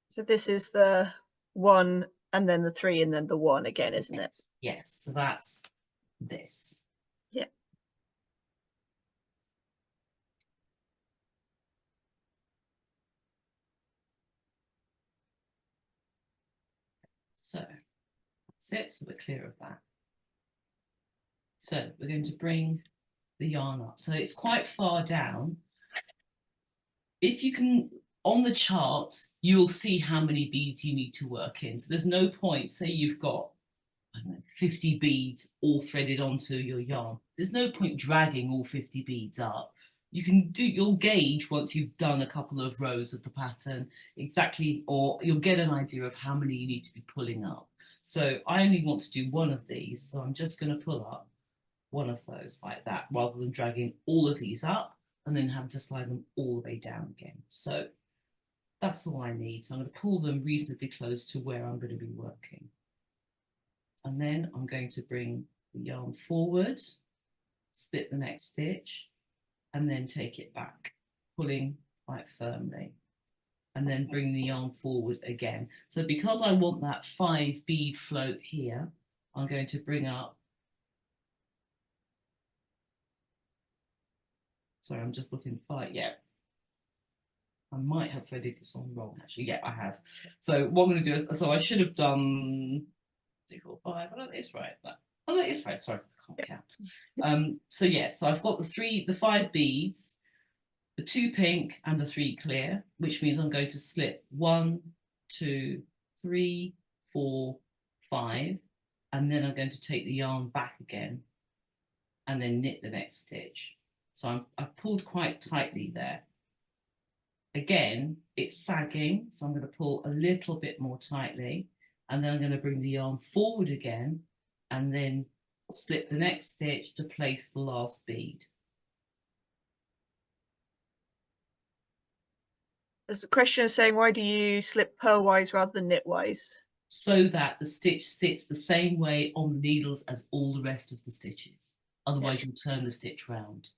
So this is the 1 and then the 3 and then the 1 again, isn't it? Yes, so that's this. Yeah. So that's it, so we're clear of that. So we're going to bring the yarn up. So it's quite far down. If you can, on the chart, you'll see how many beads you need to work in. So there's no point, say you've got, I don't know, 50 beads all threaded onto your yarn. There's no point dragging all 50 beads up. You'll gauge once you've done a couple of rows of the pattern exactly, or you'll get an idea of how many you need to be pulling up. So I only want to do one of these, so I'm just going to pull up one of those like that, rather than dragging all of these up and then having to slide them all the way down again. So that's all I need. So I'm going to pull them reasonably close to where I'm going to be working. And then I'm going to bring the yarn forward, split the next stitch, and then take it back, pulling quite firmly, and then bring the yarn forward again. So because I want that 5 bead float here, I'm going to bring up, sorry, I'm just looking for it. Yeah, I might have threaded this on wrong, actually. Yeah, I have. So what I'm going to do is, so I should have done 2, 4, 5. I don't think it's right. Oh, no, it's right. Sorry, I can't count. So yeah, so I've got the 5 beads, the 2 pink and the 3 clear, which means I'm going to slip 1, 2, 3, 4, 5, and then I'm going to take the yarn back again and then knit the next stitch. So I've pulled quite tightly there. Again, it's sagging, so I'm going to pull a little bit more tightly, and then I'm going to bring the yarn forward again and then slip the next stitch to place the last bead. There's a question saying, why do you slip purlwise rather than knitwise? So that the stitch sits the same way on the needles as all the rest of the stitches. Otherwise, you'll turn the stitch round.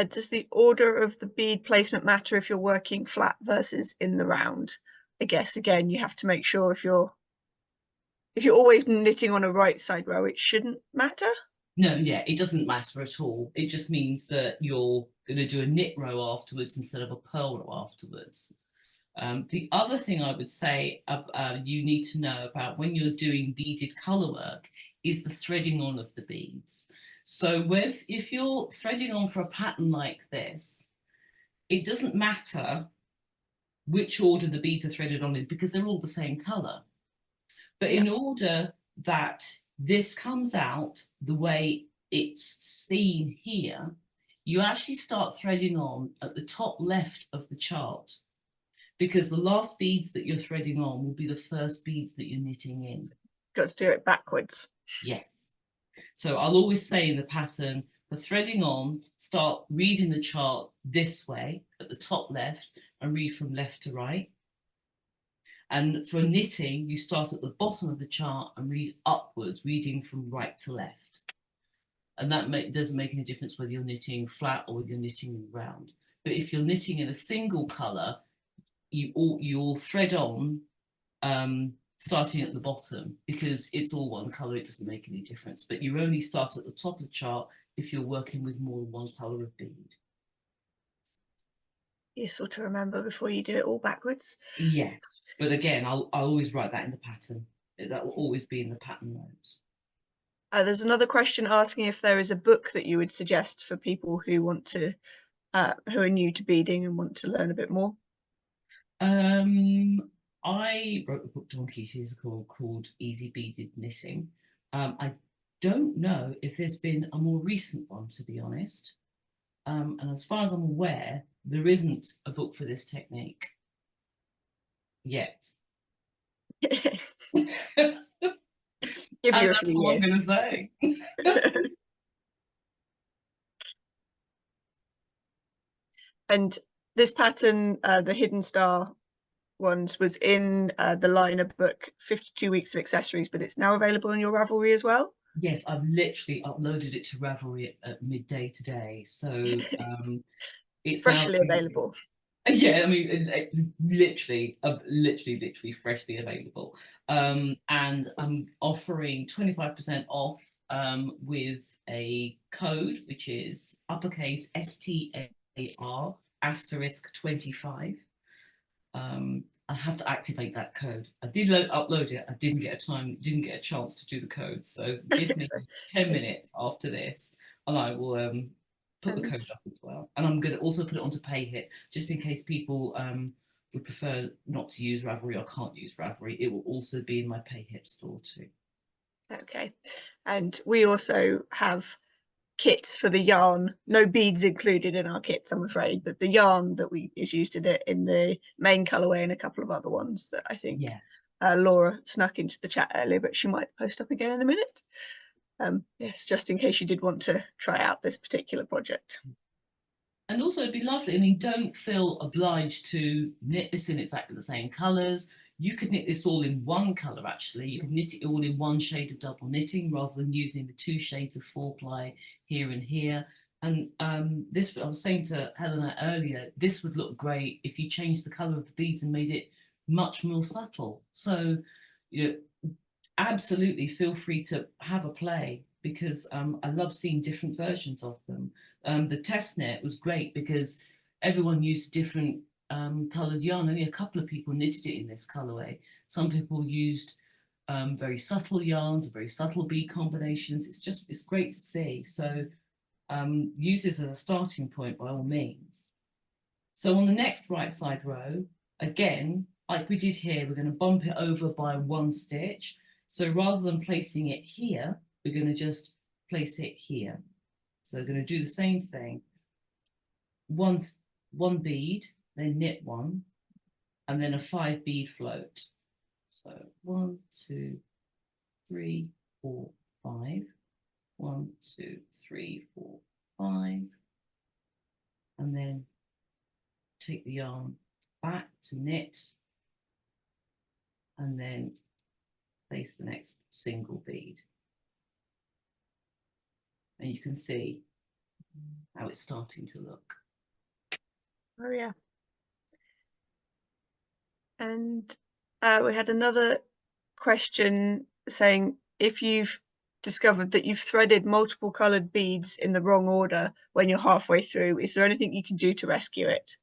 Does the order of the bead placement matter if you're working flat versus in the round? I guess, again, you have to make sure if you're always knitting on a right side row, it shouldn't matter. No, yeah, it doesn't matter at all. It just means that you're going to do a knit row afterwards instead of a purl row afterwards. The other thing I would say you need to know about when you're doing beaded colour work is the threading on of the beads. So if you're threading on for a pattern like this, it doesn't matter which order the beads are threaded on in because they're all the same colour. But in order that this comes out the way it's seen here, you actually start threading on at the top left of the chart, because the last beads that you're threading on will be the first beads that you're knitting in. Got to do it backwards. Yes. So I'll always say in the pattern, for threading on, start reading the chart this way at the top left and read from left to right. And for knitting, you start at the bottom of the chart and read upwards, reading from right to left. And that doesn't make any difference whether you're knitting flat or whether you're knitting round. But if you're knitting in a single colour, you all thread on starting at the bottom, because it's all one colour, it doesn't make any difference. But you only start at the top of the chart if you're working with more than one colour of bead. Useful to remember before you do it all backwards. Yeah, but again, I'll always write that in the pattern. That will always be in the pattern notes. There's another question asking if there is a book that you would suggest for people who want to, who are new to beading and want to learn a bit more. I wrote a book donkeys years ago called Easy Beaded Knitting. I don't know if there's been a more recent one, to be honest. And as far as I'm aware, there isn't a book for this technique yet. Give you a That's few all I'm years. going to say. And this pattern, the Hidden Star ones, was in the liner book 52 Weeks of Accessories, but it's now available in your Ravelry as well. Yes, I've literally uploaded it to Ravelry at midday today, so it's now Freshly available. Yeah, I mean, literally freshly available. And I'm offering 25% off with a code, which is uppercase STAR asterisk 25. I have to activate that code. I did upload it. I didn't get a chance to do the code. So give me 10 minutes after this, and I will put the code up as well. And I'm going to also put it onto PayHip, just in case people would prefer not to use Ravelry or can't use Ravelry. It will also be in my PayHip store too. Okay, and we also have kits for the yarn. No beads included in our kits, I'm afraid, but the yarn that is used in the main colourway and a couple of other ones that I think Laura snuck into the chat earlier, but she might post up again in a minute. Yes, just in case you did want to try out this particular project. And also, it'd be lovely. I mean, don't feel obliged to knit this in exactly the same colours. You could knit this all in one colour, actually. You could knit it all in one shade of double knitting rather than using the 2 shades of 4-ply here and here. And this, I was saying to Helena earlier, this would look great if you changed the colour of the beads and made it much more subtle. So, you know, absolutely feel free to have a play, because I love seeing different versions of them. The test knit was great because everyone used different coloured yarn. Only a couple of people knitted it in this colourway. Some people used very subtle yarns, very subtle bead combinations. It's great to see. So use this as a starting point by all means. So on the next right side row, again, like we did here, we're going to bump it over by 1 stitch. So rather than placing it here, we're going to just place it here. So we're going to do the same thing. One bead, then knit 1, and then a 5 bead float. So 1, 2, 3, 4, 5. 1, 2, 3, 4, 5. And then take the yarn back to knit, and then place the next single bead. And you can see how it's starting to look. Oh yeah. And we had another question saying, if you've discovered that you've threaded multiple coloured beads in the wrong order when you're halfway through, is there anything you can do to rescue it?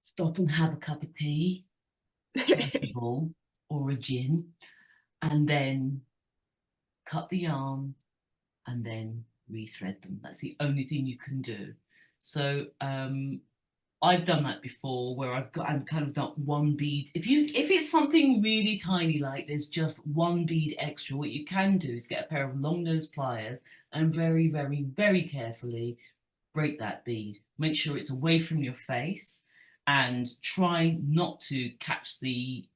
Stop and have a cup of tea, first of all, or a gin, and then cut the yarn and then rethread them. That's the only thing you can do. So I've done that before, where I'm kind of got one bead. If it's something really tiny, like there's just one bead extra, what you can do is get a pair of long nose pliers and very, very, very carefully break that bead. Make sure it's away from your face and try not to catch the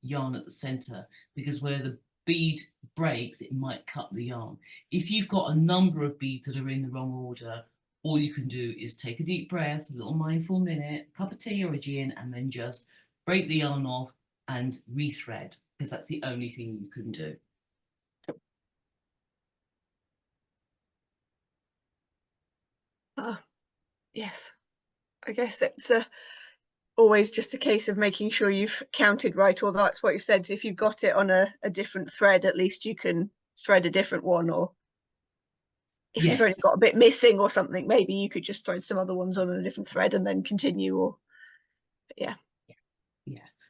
yarn at the center, because where the bead breaks, it might cut the yarn. If you've got a number of beads that are in the wrong order, all you can do is take a deep breath, a little mindful minute, a cup of tea or a gin, and then just break the yarn off and rethread, because that's the only thing you can do. Yes, I guess it's always just a case of making sure you've counted right, or that's what you said. If you've got it on a different thread, at least you can thread a different one, or if you've only got a bit missing or something, maybe you could just thread some other ones on a different thread and then continue. Or yeah.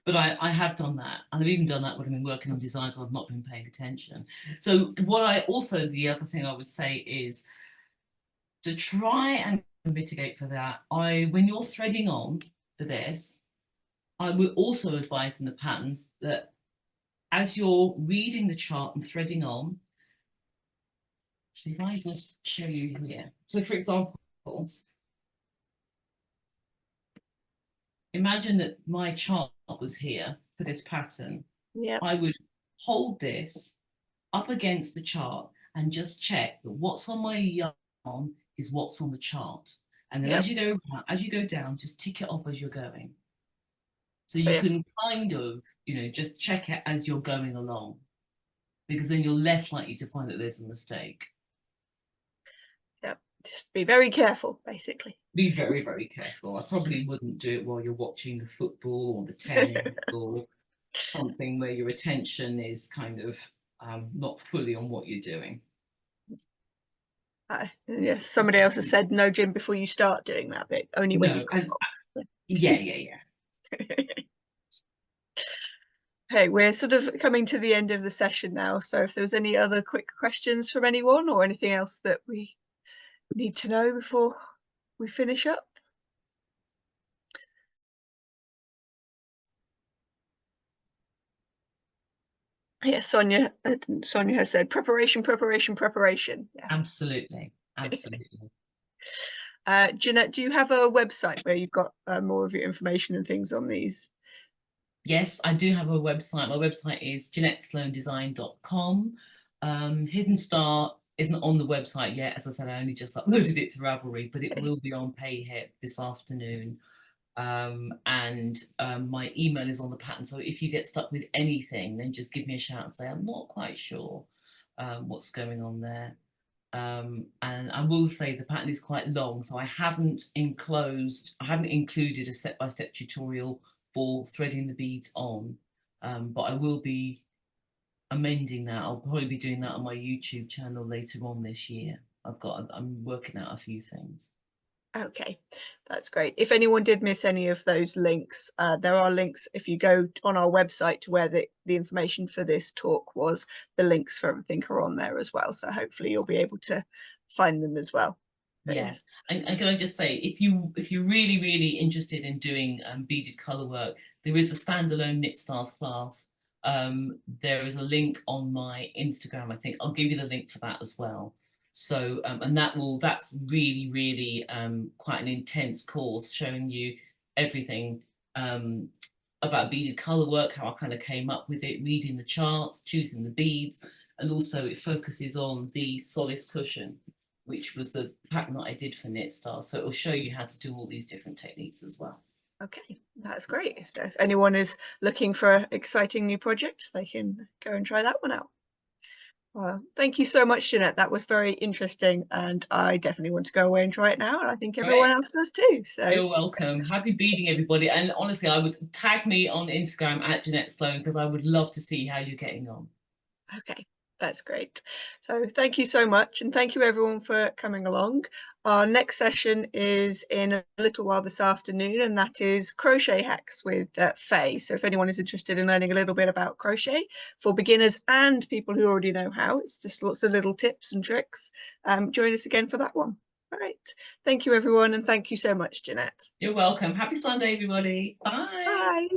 But I have done that, and I've even done that when I've been working on designs where I've not been paying attention. So the other thing I would say is to try and mitigate for that. When you're threading on for this, I would also advise in the patterns that as you're reading the chart and threading on, so if I just show you here. So for example, imagine that my chart was here for this pattern. Yeah. I would hold this up against the chart and just check that what's on my yarn is what's on the chart. And then as you go down, just tick it off as you're going. So you can kind of, just check it as you're going along, because then you're less likely to find that there's a mistake. Yeah, just be very careful, basically. Be very, very careful. I probably wouldn't do it while you're watching the football or the tennis or something where your attention is kind of not fully on what you're doing. Yes, somebody else has said no gym before you start doing that bit, only when you've got yeah. Hey, we're sort of coming to the end of the session now, so if there's any other quick questions from anyone or anything else that we need to know before we finish up. Yes, Sonia has said preparation. Yeah. Absolutely. Jeanette, do you have a website where you've got more of your information and things on these? Yes, I do have a website. My website is JeanetteSloanDesign.com. Hidden Star isn't on the website yet. As I said, I only just uploaded it to Ravelry, but it will be on PayHip this afternoon. My email is on the pattern. So if you get stuck with anything, then just give me a shout and say, I'm not quite sure what's going on there. And I will say the pattern is quite long, so I haven't included a step-by-step tutorial for threading the beads on, but I will be amending that. I'll probably be doing that on my YouTube channel later on this year. I'm working out a few things. Okay, that's great. If anyone did miss any of those links, there are links if you go on our website to where the information for this talk was. The links for everything are on there as well, so hopefully you'll be able to find them as well. Yes, and can I just say, if you're really, really interested in doing beaded color work, there is a standalone Knit Stars class. There is a link on my Instagram. I think I'll give you the link for that as well. So and that's really, really quite an intense course, showing you everything about beaded color work, how I kind of came up with it, reading the charts, choosing the beads, and also it focuses on the solace cushion, which was the pattern that I did for Knit Stars. So it will show you how to do all these different techniques as well. Okay, that's great. If anyone is looking for an exciting new project, they can go and try that one out. Well, thank you so much, Jeanette. That was very interesting, and I definitely want to go away and try it now, and I think everyone else does too. So you're welcome. Happy beading, everybody. And honestly, I would tag me on Instagram at Jeanette Sloan, because I would love to see how you're getting on. Okay, That's great. So thank you so much, and thank you everyone for coming along. Our next session is in a little while this afternoon, and that is crochet hacks with Faye. So if anyone is interested in learning a little bit about crochet for beginners and people who already know how, it's just lots of little tips and tricks. Join us again for that one. All right. Thank you everyone, and thank you so much, Jeanette. You're welcome. Happy Sunday, everybody. Bye. Bye.